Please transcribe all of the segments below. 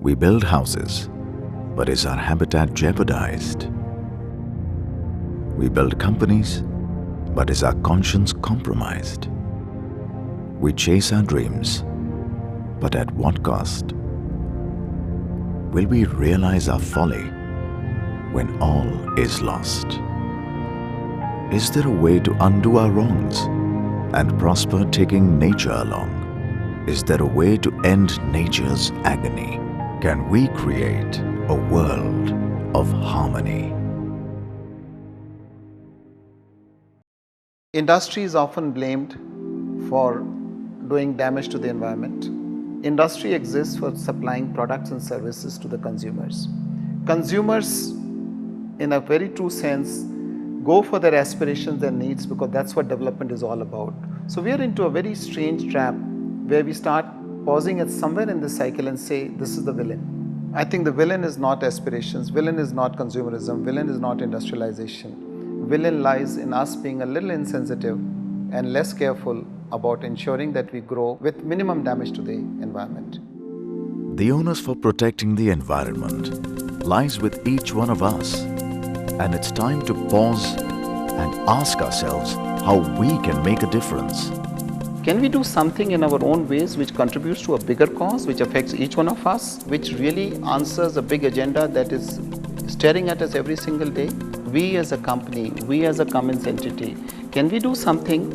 We build houses, but is our habitat jeopardized? We build companies, but is our conscience compromised? We chase our dreams, but at what cost? Will we realize our folly when all is lost? Is there a way to undo our wrongs and prosper taking nature along? Is there a way to end nature's agony? Can we create a world of harmony? Industry is often blamed for doing damage to the environment. Industry exists for supplying products and services to the consumers. Consumers, in a very true sense, go for their aspirations and needs because that's what development is all about. So we are into a very strange trap where we start pausing at somewhere in the cycle and say, this is the villain. I think the villain is not aspirations, villain is not consumerism, villain is not industrialization. Villain lies in us being a little insensitive and less careful about ensuring that we grow with minimum damage to the environment. The onus for protecting the environment lies with each one of us, and it's time to pause and ask ourselves how we can make a difference. Can we do something in our own ways which contributes to a bigger cause, which affects each one of us, which really answers a big agenda that is staring at us every single day? We as a company, we as a Cummins entity, can we do something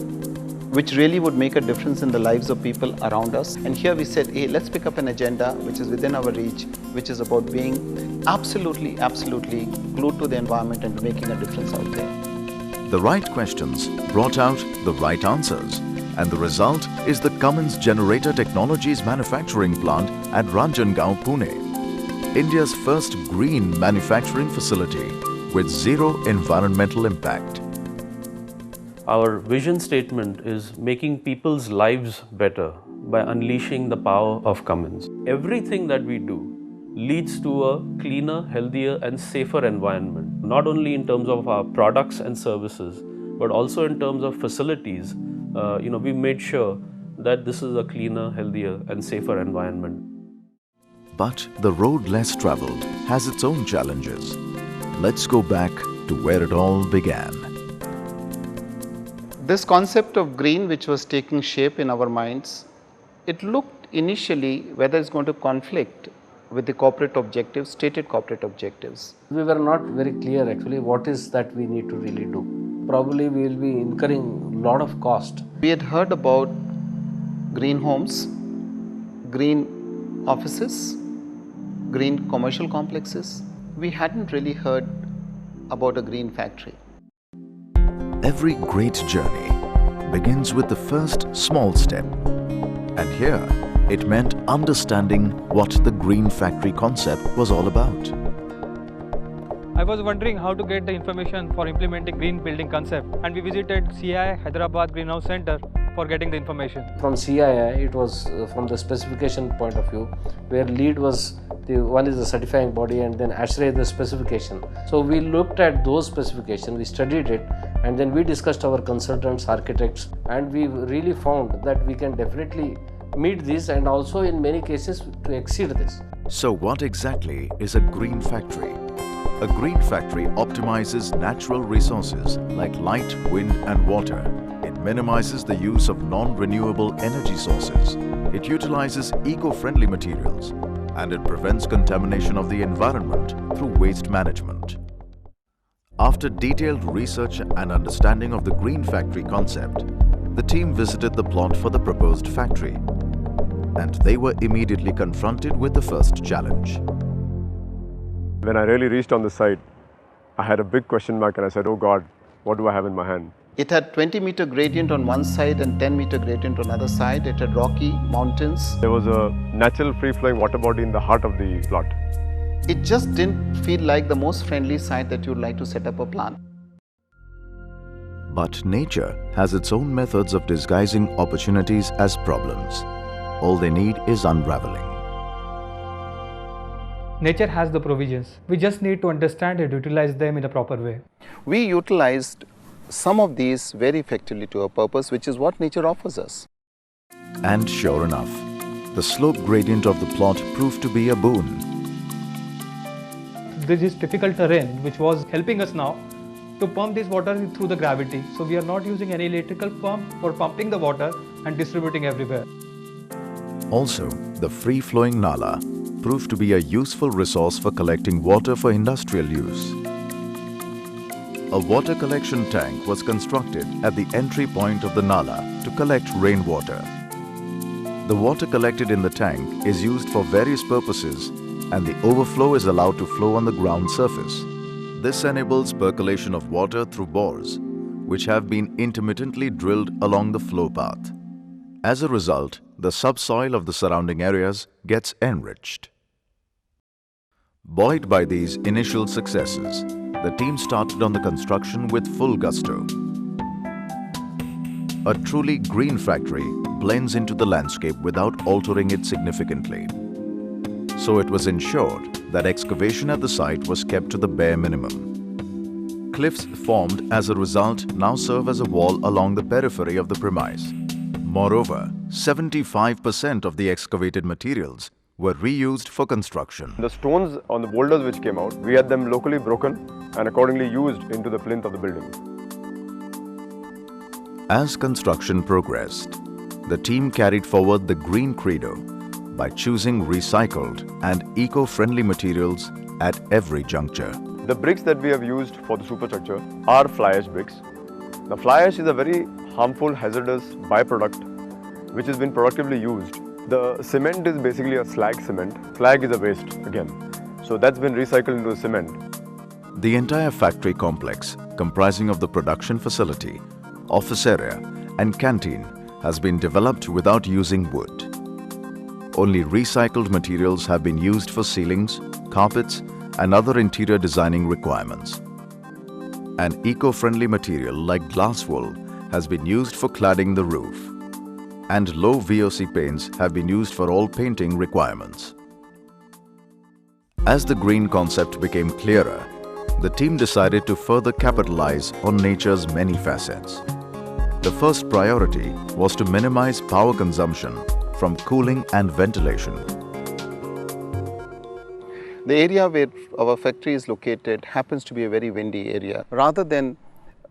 which really would make a difference in the lives of people around us? And here we said, hey, let's pick up an agenda which is within our reach, which is about being absolutely glued to the environment and making a difference out there. The right questions brought out the right answers, and the result is the Cummins Generator Technologies manufacturing plant at Ranjangaon, Pune, India's first green manufacturing facility with zero environmental impact. Our vision statement is making people's lives better by unleashing the power of Cummins. Everything that we do leads to a cleaner, healthier and safer environment, not only in terms of our products and services, but also in terms of facilities. We made sure that this is a cleaner, healthier and safer environment. But the road less traveled has its own challenges. Let's go back to where it all began. This concept of green, which was taking shape in our minds, it looked initially whether it's going to conflict with the corporate objectives, stated corporate objectives. We were not very clear actually what is that we need to really do. Probably we will be incurring a lot of cost. We had heard about green homes, green offices, green commercial complexes. We hadn't really heard about a green factory. Every great journey begins with the first small step. And here, it meant understanding what the green factory concept was all about. I was wondering how to get the information for implementing green building concept, and we visited CII Hyderabad Greenhouse Center for getting the information. From CII, it was from the specification point of view, where LEED was one is the certifying body and then ASHRAE the specification. So we looked at those specifications, we studied it, and then we discussed our consultants, architects, and we really found that we can definitely meet this and also in many cases to exceed this. So what exactly is a green factory? A green factory optimizes natural resources like light, wind and water. It minimizes the use of non-renewable energy sources. It utilizes eco-friendly materials, and it prevents contamination of the environment through waste management. After detailed research and understanding of the green factory concept, the team visited the plot for the proposed factory, and they were immediately confronted with the first challenge. When I really reached on the site, I had a big question mark and I said, oh God, what do I have in my hand? It had 20-meter gradient on one side and 10-meter gradient on another side. It had rocky mountains. There was a natural free-flowing water body in the heart of the plot. It just didn't feel like the most friendly site that you'd like to set up a plant. But nature has its own methods of disguising opportunities as problems. All they need is unraveling. Nature has the provisions. We just need to understand and utilize them in a proper way. We utilized some of these very effectively to our purpose, which is what nature offers us. And sure enough, the slope gradient of the plot proved to be a boon. This is typical terrain which was helping us now to pump this water through the gravity. So we are not using any electrical pump for pumping the water and distributing everywhere. Also, the free-flowing nala proved to be a useful resource for collecting water for industrial use. A water collection tank was constructed at the entry point of the nala to collect rainwater. The water collected in the tank is used for various purposes and the overflow is allowed to flow on the ground surface. This enables percolation of water through bores, which have been intermittently drilled along the flow path. As a result, the subsoil of the surrounding areas gets enriched. Buoyed by these initial successes, the team started on the construction with full gusto. A truly green factory blends into the landscape without altering it significantly. So it was ensured that excavation at the site was kept to the bare minimum. Cliffs formed as a result now serve as a wall along the periphery of the premise. Moreover, 75% of the excavated materials were reused for construction. The stones on the boulders which came out, we had them locally broken and accordingly used into the plinth of the building. As construction progressed, the team carried forward the green credo by choosing recycled and eco-friendly materials at every juncture. The bricks that we have used for the superstructure are fly ash bricks. The fly ash is a very harmful, hazardous byproduct which has been productively used. The cement is basically a slag cement. Slag is a waste again. So that's been recycled into the cement. The entire factory complex, comprising of the production facility, office area and canteen, has been developed without using wood. Only recycled materials have been used for ceilings, carpets and other interior designing requirements. An eco-friendly material like glass wool has been used for cladding the roof, and low VOC paints have been used for all painting requirements. As the green concept became clearer, the team decided to further capitalize on nature's many facets. The first priority was to minimize power consumption from cooling and ventilation. The area where our factory is located happens to be a very windy area. Rather than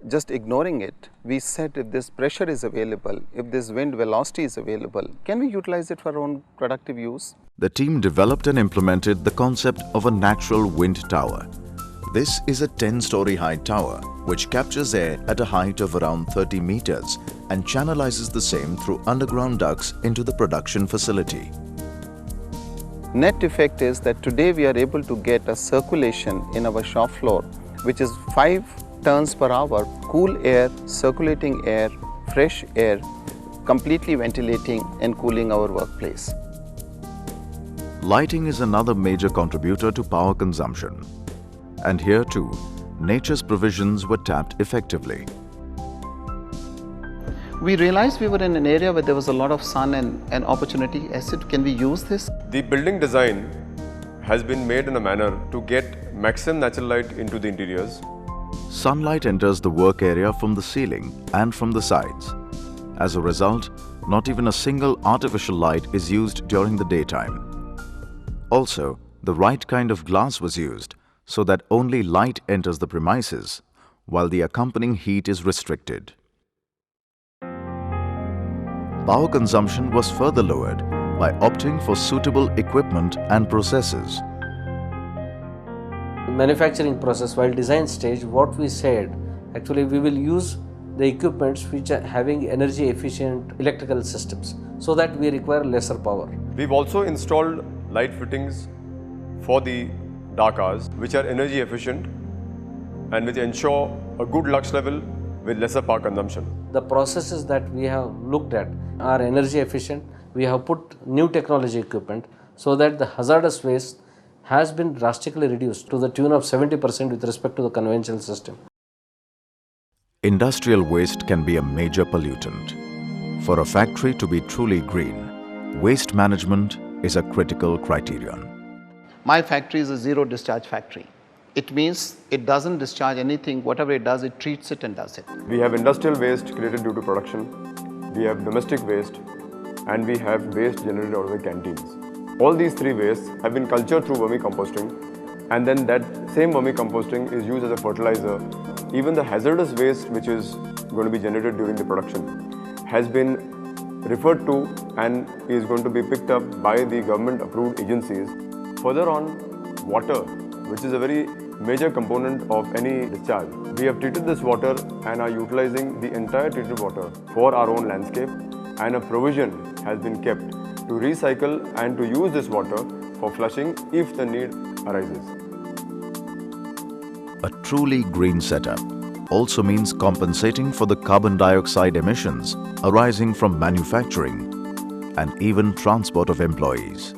just ignoring it, we said if this pressure is available, if this wind velocity is available, can we utilize it for our own productive use? The team developed and implemented the concept of a natural wind tower. This is a 10-story high tower which captures air at a height of around 30 meters and channelizes the same through underground ducts into the production facility. Net effect is that today we are able to get a circulation in our shop floor which is 5 turns per hour, cool air, circulating air, fresh air, completely ventilating and cooling our workplace. Lighting is another major contributor to power consumption. And here too, nature's provisions were tapped effectively. We realized we were in an area where there was a lot of sun and opportunity. I said, can we use this? The building design has been made in a manner to get maximum natural light into the interiors. Sunlight enters the work area from the ceiling and from the sides. As a result, not even a single artificial light is used during the daytime. Also, the right kind of glass was used so that only light enters the premises, while the accompanying heat is restricted. Power consumption was further lowered by opting for suitable equipment and processes. Manufacturing process, while design stage, what we said, actually we will use the equipments which are having energy efficient electrical systems so that we require lesser power. We've also installed light fittings for the dark hours which are energy efficient and which ensure a good lux level with lesser power consumption. The processes that we have looked at are energy efficient. We have put new technology equipment so that the hazardous waste has been drastically reduced to the tune of 70% with respect to the conventional system. Industrial waste can be a major pollutant. For a factory to be truly green, waste management is a critical criterion. My factory is a zero discharge factory. It means it doesn't discharge anything. Whatever it does, it treats it and does it. We have industrial waste created due to production. We have domestic waste and we have waste generated out of the canteens. All these three wastes have been cultured through vermicomposting, and then that same vermicomposting is used as a fertilizer. Even the hazardous waste which is going to be generated during the production has been referred to and is going to be picked up by the government approved agencies. Further on, water, which is a very major component of any discharge. We have treated this water and are utilizing the entire treated water for our own landscape, and a provision has been kept to recycle and to use this water for flushing if the need arises. A truly green setup also means compensating for the carbon dioxide emissions arising from manufacturing and even transport of employees.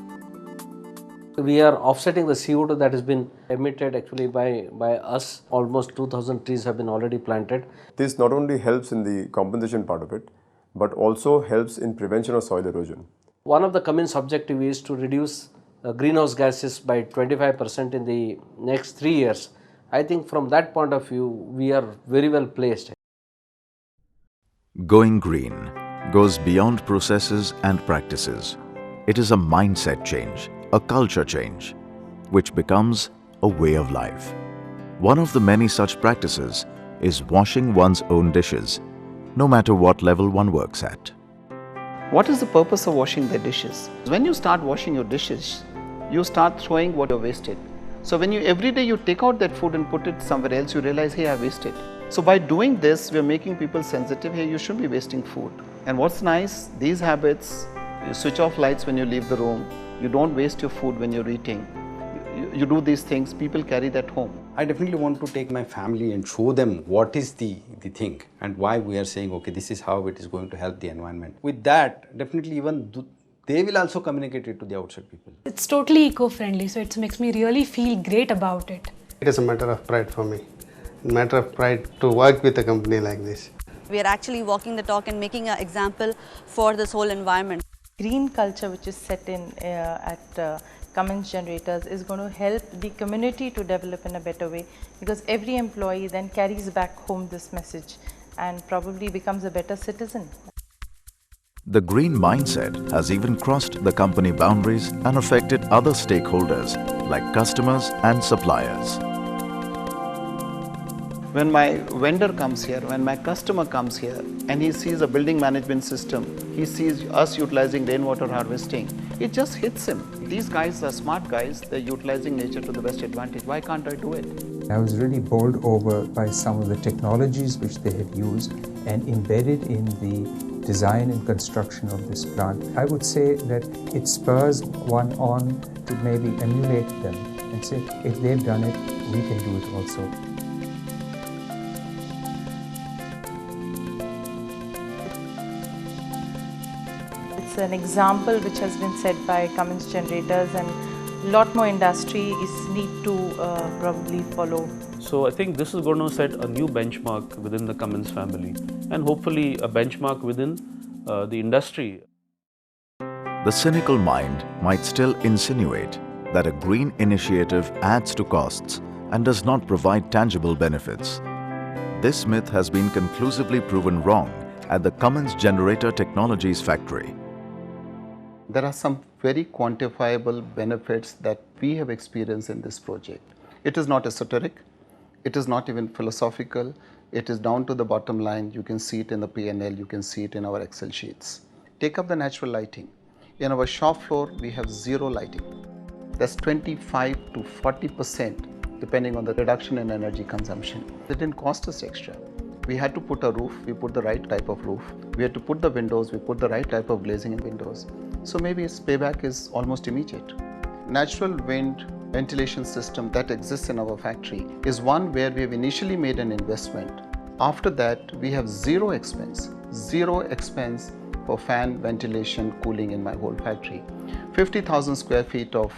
We are offsetting the CO2 that has been emitted actually by us. Almost 2,000 trees have been already planted. This not only helps in the compensation part of it, but also helps in prevention of soil erosion. One of the Cummins objective is to reduce greenhouse gases by 25% in the next 3 years. I think from that point of view, we are very well placed. Going green goes beyond processes and practices. It is a mindset change, a culture change, which becomes a way of life. One of the many such practices is washing one's own dishes, no matter what level one works at. What is the purpose of washing the dishes? When you start washing your dishes, you start throwing what you wasted. So when every day you take out that food and put it somewhere else, you realize, hey, I wasted. So by doing this, we are making people sensitive, hey, you shouldn't be wasting food. And what's nice, these habits, you switch off lights when you leave the room, you don't waste your food when you're eating. You do these things, people carry that home. I definitely want to take my family and show them what is the thing and why we are saying, okay, this is how it is going to help the environment. With that, definitely even they will also communicate it to the outside people. It's totally eco-friendly, so it makes me really feel great about it. It is a matter of pride for me, a matter of pride to work with a company like this. We are actually walking the talk and making an example for this whole environment. Green culture which is set in at Cummins Generators is going to help the community to develop in a better way, because every employee then carries back home this message and probably becomes a better citizen. The green mindset has even crossed the company boundaries and affected other stakeholders like customers and suppliers. When my vendor comes here, when my customer comes here and he sees a building management system, he sees us utilizing rainwater harvesting, it just hits him. These guys are smart guys, they're utilizing nature to the best advantage. Why can't I do it? I was really bowled over by some of the technologies which they had used and embedded in the design and construction of this plant. I would say that it spurs one on to maybe emulate them and say, if they've done it, we can do it also. It's an example which has been set by Cummins Generators, and a lot more industry need to probably follow. So I think this is going to set a new benchmark within the Cummins family and hopefully a benchmark within the industry. The cynical mind might still insinuate that a green initiative adds to costs and does not provide tangible benefits. This myth has been conclusively proven wrong at the Cummins Generator Technologies factory. There are some very quantifiable benefits that we have experienced in this project. It is not esoteric, it is not even philosophical, it is down to the bottom line. You can see it in the P&L, you can see it in our Excel sheets. Take up the natural lighting. In our shop floor, we have zero lighting. That's 25 to 40% depending on the reduction in energy consumption. It didn't cost us extra. We had to put a roof, we put the right type of roof. We had to put the windows, we put the right type of glazing in windows. So maybe its payback is almost immediate. Natural wind ventilation system that exists in our factory is one where we have initially made an investment. After that, we have zero expense for fan, ventilation, cooling in my whole factory. 50,000 square feet of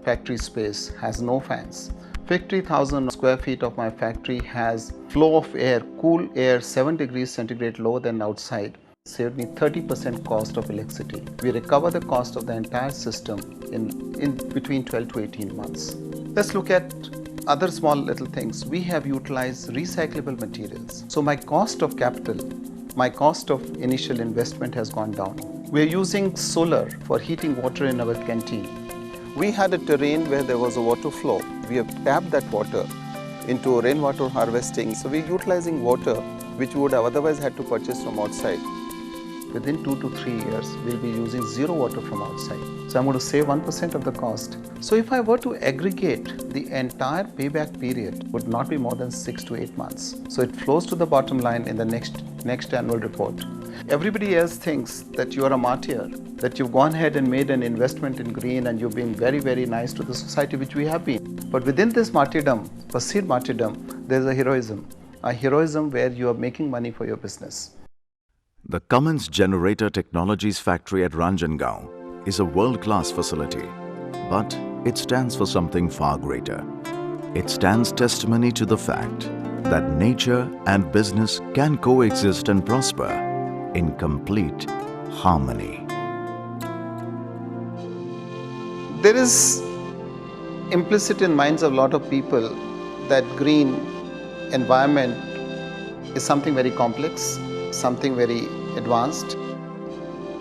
factory space has no fans. 50,000 square feet of my factory has flow of air, cool air 7 degrees centigrade lower than outside. Saved me 30% cost of electricity. We recover the cost of the entire system in between 12 to 18 months. Let's look at other small little things. We have utilized recyclable materials. So my cost of capital, my cost of initial investment has gone down. We're using solar for heating water in our canteen. We had a terrain where there was a water flow. We have tapped that water into rainwater harvesting. So we're utilizing water which we would have otherwise had to purchase from outside. Within 2 to 3 years, we'll be using zero water from outside. So I'm going to save 1% of the cost. So if I were to aggregate, the entire payback period would not be more than 6 to 8 months. So it flows to the bottom line in the next annual report. Everybody else thinks that you are a martyr, that you've gone ahead and made an investment in green and you've been very, very nice to the society, which we have been. But within this martyrdom, perceived martyrdom, there's a heroism where you are making money for your business. The Cummins Generator Technologies factory at Ranjangaon is a world-class facility, but it stands for something far greater. It stands testimony to the fact that nature and business can coexist and prosper in complete harmony. There is implicit in minds of a lot of people that green environment is something very complex, something very advanced.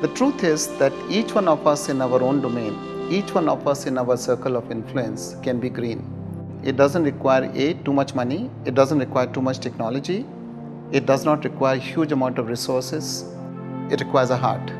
The truth is that each one of us in our own domain, each one of us in our circle of influence can be green. It doesn't require too much money, it doesn't require too much technology, it does not require huge amount of resources, it requires a heart.